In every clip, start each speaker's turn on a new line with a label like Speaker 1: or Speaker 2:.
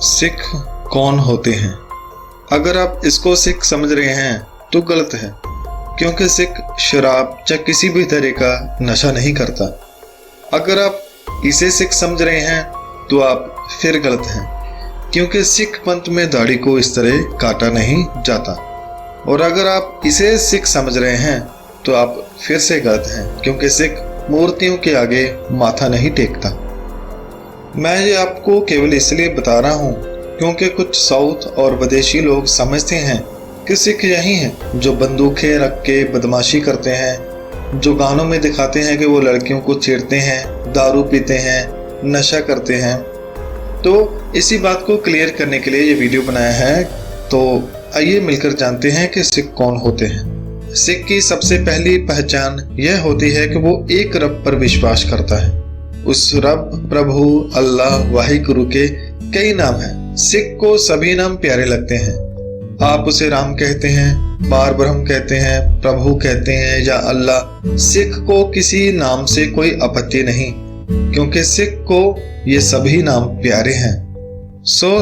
Speaker 1: सिख कौन होते हैं? अगर आप इसको सिख समझ रहे हैं तो गलत है, क्योंकि सिख शराब या किसी भी तरह का नशा नहीं करता। अगर आप इसे सिख समझ रहे हैं तो आप फिर गलत हैं, क्योंकि सिख पंथ में दाढ़ी को इस तरह काटा नहीं जाता। और अगर आप इसे सिख समझ रहे हैं तो आप फिर से गलत हैं, क्योंकि सिख मूर्तियों के आगे माथा नहीं टेकता। मैं ये आपको केवल इसलिए बता रहा हूँ क्योंकि कुछ साउथ और विदेशी लोग समझते हैं कि सिख यही हैं जो बंदूकें रख के बदमाशी करते हैं, जो गानों में दिखाते हैं कि वो लड़कियों को छेड़ते हैं, दारू पीते हैं, नशा करते हैं। तो इसी बात को क्लियर करने के लिए ये वीडियो बनाया है। तो आइए मिलकर जानते हैं कि सिख कौन होते हैं। सिख की सबसे पहली पहचान यह होती है कि वो एक रब पर विश्वास करता है। उस रब, प्रभु, अल्लाह, वाहिगुरु के कई नाम हैं। सिख को सभी नाम प्यारे लगते हैं। आप उसे राम कहते हैं, बार ब्रह्म कहते हैं, प्रभु कहते हैं या अल्लाह। सिख को किसी नाम से कोई आपत्ति नहीं, क्योंकि सिख को ये सभी नाम प्यारे हैं।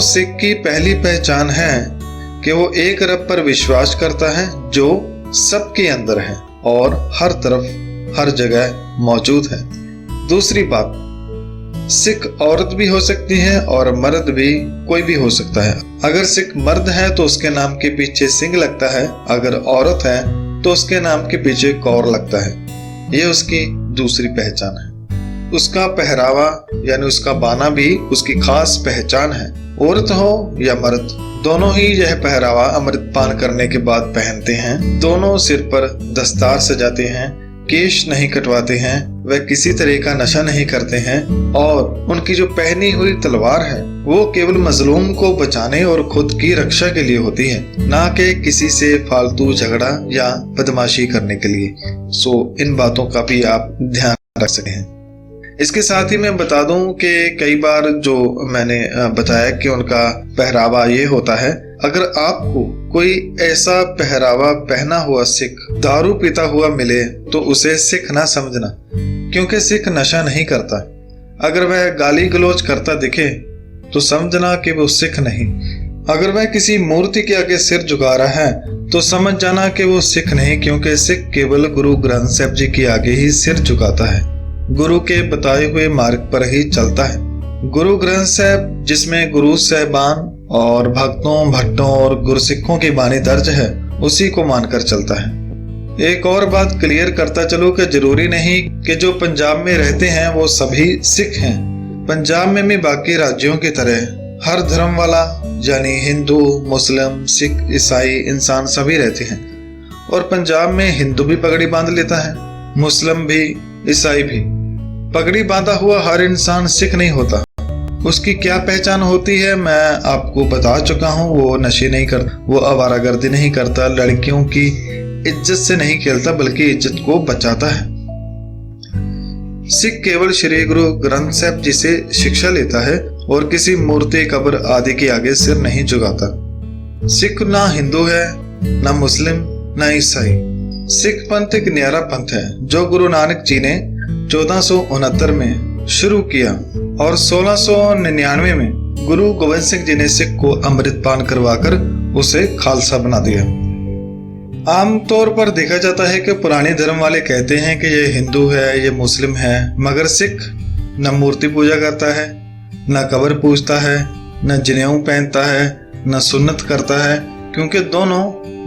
Speaker 1: सिख की पहली पहचान है कि वो एक रब पर विश्वास करता है जो सबके अंदर है और हर तरफ हर जगह मौजूद है। दूसरी बात, सिख औरत भी हो सकती है और मर्द भी, कोई भी हो सकता है। अगर सिख मर्द है तो उसके नाम के पीछे सिंह लगता है, अगर औरत है तो उसके नाम के पीछे कौर लगता है। ये उसकी दूसरी पहचान है। उसका पहरावा यानी उसका बाना भी उसकी खास पहचान है। औरत हो या मर्द, दोनों ही यह पहरावा अमृतपान करने के बाद पहनते हैं। दोनों सिर पर दस्तार सजाते हैं, केश नहीं कटवाते हैं, वह किसी तरह का नशा नहीं करते हैं और उनकी जो पहनी हुई तलवार है वो केवल मजलूम को बचाने और खुद की रक्षा के लिए होती है, ना कि किसी से फालतू झगड़ा या बदमाशी करने के लिए। इन बातों का भी आप ध्यान रख सकते हैं। इसके साथ ही मैं बता दूं कि कई बार जो मैंने बताया कि उनका पहरावा ये होता है। अगर आपको कोई ऐसा पहरावा पहना हुआ सिख दारू पीता हुआ मिले तो उसे सिख ना समझना, क्योंकि सिख नशा नहीं करता। अगर वह गाली गलौज करता दिखे तो समझना कि वो सिख नहीं। अगर वह किसी मूर्ति के आगे सिर झुका रहा है तो समझ जाना कि वो सिख नहीं, क्योंकि सिख केवल गुरु ग्रंथ साहिब जी के आगे ही सिर झुकाता है, गुरु के बताए हुए मार्ग पर ही चलता है। गुरु ग्रंथ साहिब, जिसमें गुरु साहिबान और भक्तों, भट्टों और गुरसिखों की बानी दर्ज है, उसी को मानकर चलता है। एक और बात क्लियर करता चलो कि जरूरी नहीं कि जो पंजाब में रहते हैं वो सभी सिख हैं। पंजाब में भी बाकी राज्यों की तरह हर धर्म वाला यानी हिंदू, मुस्लिम, सिख, ईसाई इंसान सभी रहते हैं। और पंजाब में हिंदू भी पगड़ी बांध लेता है, मुस्लिम भी, ईसाई भी। पगड़ी बांधा हुआ हर इंसान सिख नहीं होता। उसकी क्या पहचान होती है मैं आपको बता चुका हूँ। वो नशे नहीं करता, वो आवारागर्दी नहीं करता, लड़कियों की इज्जत से नहीं खेलता बल्कि इज्जत को बचाता है। सिख केवल श्री गुरु ग्रंथ साहिब जी से शिक्षा लेता है और किसी मूर्ति, कब्र आदि के आगे सिर नहीं झुकाता। सिख ना हिंदू है, ना मुस्लिम, ना ईसाई। सिख पंथ एक न्यारा पंथ है जो गुरु नानक जी ने 1469 में शुरू किया और 1699 में गुरु गोविंद सिंह जी ने सिख को अमृतपान करवाकर उसे खालसा बना दिया। आमतौर पर देखा जाता है कि पुराने धर्म वाले कहते हैं कि ये हिंदू है, ये मुस्लिम है, मगर सिख न मूर्ति पूजा करता है, न कब्र पूजता है, न जनेऊ पहनता है, न सुन्नत करता है, क्योंकि दोनों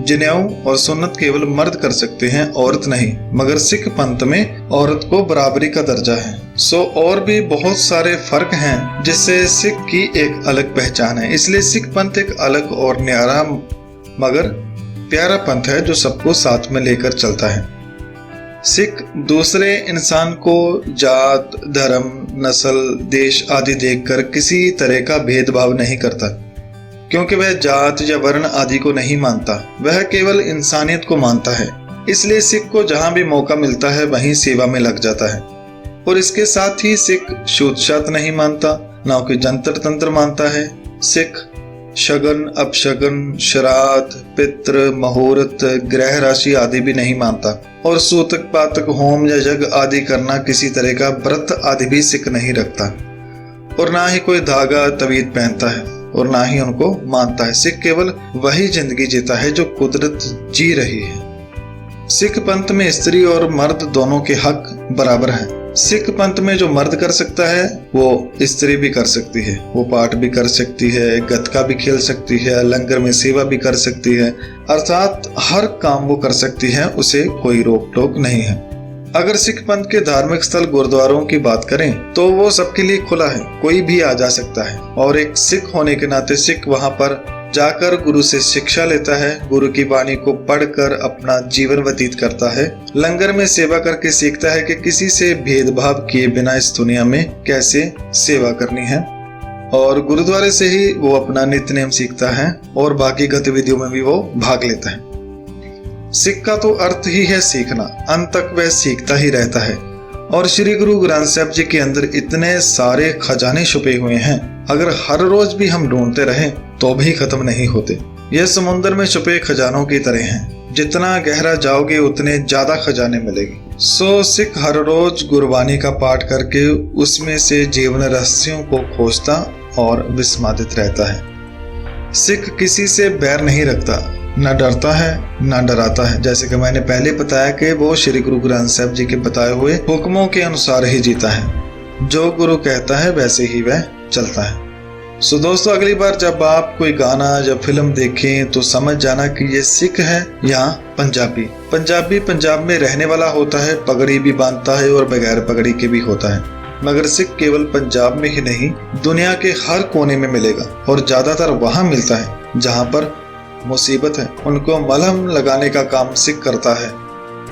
Speaker 1: जनेऊ और सुन्नत केवल मर्द कर सकते हैं, औरत नहीं। मगर सिख पंथ में औरत को बराबरी का दर्जा है। और भी बहुत सारे फर्क हैं जिससे सिख की एक अलग पहचान है। इसलिए सिख पंथ एक अलग और न्यारा मगर प्यारा पंथ है जो सबको साथ में लेकर चलता है। सिख दूसरे इंसान को जात, धर्म, नस्ल, देश आदि देखकर किसी तरह का भेदभाव नहीं करता, क्योंकि वह जात या वर्ण आदि को नहीं मानता, वह केवल इंसानियत को मानता है। इसलिए सिख को जहां भी मौका मिलता है वहीं सेवा में लग जाता है। और इसके साथ ही सिख छूत-छात नहीं मानता, ना कि जंतर तंत्र मानता है। सिख शगन, अपशगन, श्राद्ध, पितृ, मुहूर्त, ग्रह राशि आदि भी नहीं मानता। और सूतक पातक, होम या यज्ञ आदि करना, किसी तरह का व्रत आदि भी सिख नहीं रखता। और ना ही कोई धागा तवीज पहनता है। और ना ही उनको मानता है। सिख केवल वही जिंदगी जीता है जो कुदरत जी रही है। सिख पंथ में स्त्री और मर्द दोनों के हक बराबर हैं। सिख पंथ में जो मर्द कर सकता है वो स्त्री भी कर सकती है। वो पाठ भी कर सकती है, गतका भी खेल सकती है, लंगर में सेवा भी कर सकती है, अर्थात हर काम वो कर सकती है, उसे कोई रोक टोक नहीं है। अगर सिख पंथ के धार्मिक स्थल गुरुद्वारों की बात करें तो वो सबके लिए खुला है, कोई भी आ जा सकता है। और एक सिख होने के नाते सिख वहां पर जाकर गुरु से शिक्षा लेता है, गुरु की वाणी को पढ़कर अपना जीवन व्यतीत करता है, लंगर में सेवा करके सीखता है कि किसी से भेदभाव किए बिना इस दुनिया में कैसे सेवा करनी है। और गुरुद्वारे से ही वो अपना नित्य नेम सीखता है और बाकी गतिविधियों में भी वो भाग लेता है। सिख का तो अर्थ ही है सीखना, अंत तक वह सीखता ही रहता है। और श्री गुरु ग्रंथ साहिब जी के अंदर इतने सारे खजाने छुपे हुए हैं, अगर हर रोज भी हम ढूंढते रहें तो भी खत्म नहीं होते। यह समुद्र में छुपे खजानों की तरह हैं, जितना गहरा जाओगे उतने ज्यादा खजाने मिलेंगे। सो सिख हर रोज गुरबानी का पाठ करके उसमें से जीवन रहस्यों को खोजता और विस्मादित रहता है। सिख किसी से बैर नहीं रखता, न डरता है न डराता है। जैसे कि मैंने पहले बताया कि वो श्री गुरु ग्रंथ साहिब जी के बताए हुए हुक्मों के अनुसार ही जीता है। जो गुरु कहता है वैसे ही वह चलता है। सो दोस्तों, अगली बार जब आप कोई गाना या फिल्म देखें तो समझ जाना कि ये सिख है या पंजाबी। पंजाबी पंजाब में रहने वाला होता है, पगड़ी भी बांधता है और बगैर पगड़ी के भी होता है। मगर सिख केवल पंजाब में ही नहीं, दुनिया के हर कोने में मिलेगा और ज्यादातर वहां मिलता है जहां पर मुसीबत है। उनको मलहम लगाने का काम सिख करता है,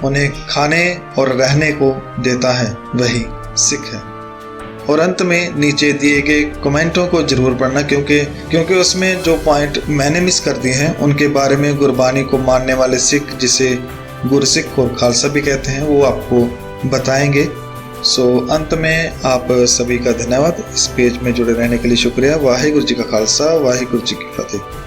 Speaker 1: उन्हें खाने और रहने को देता है, वही सिख है। और अंत में नीचे दिए गए कमेंटों को जरूर पढ़ना, क्योंकि उसमें जो पॉइंट मैंने मिस कर दिए हैं उनके बारे में गुरबानी को मानने वाले सिख, जिसे गुरसिख और खालसा भी कहते हैं, वो आपको बताएंगे। सो अंत में आप सभी का धन्यवाद। इस पेज में जुड़े रहने के लिए शुक्रिया। वाहिगुरु जी का खालसा, वाहिगुरु जी की फतेह।